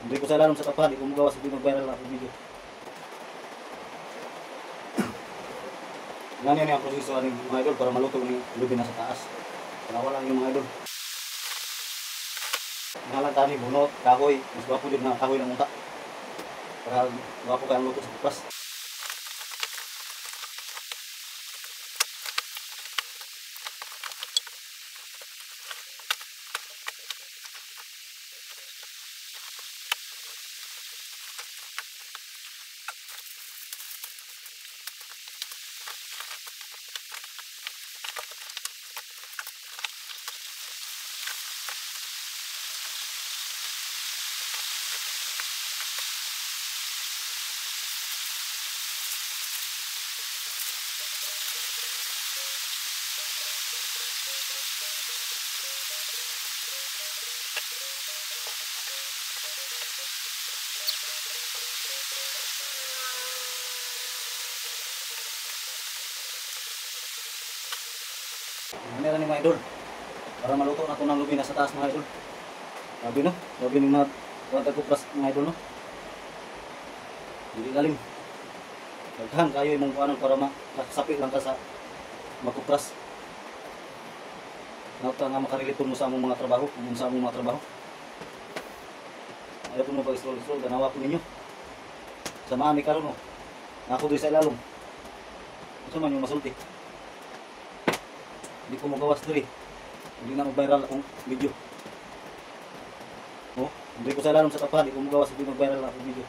Hindi ko sa lalong sa tapahan, hindi ko magawa sa pinag-viral na akong video. Ganyan yung proseso ng mga idol para maluto ng lubi na sa taas. Para wala yung mga idol. Nalang tani, bunot, kahoy. Mas gwapo din na kahoy ng unta. Para gwapo kayang luto sa kupras. Ano ni mga idol? Para maluto na ito ng lubi na sa taas mga idol. Sabi no? Sabi ng mga kupras mga idol no? Hindi galing. Daghan kayo yung mga para makasapit lang ka sa magkupras. Nauta nga makarelate mo sa among mga trabaho, sa among mga trabaho. Ayaw po mo pag-scroll-scroll, ganawa po ninyo. Sa maami karon no? Ako doon sa ilalong. Ito man yung masulti. Hindi ko magawas diri. Hindi na mag-viral akong video. Oh, hindi ko sa lalong sa tapahan, hindi ko magawas, hindi mag-viral akong video.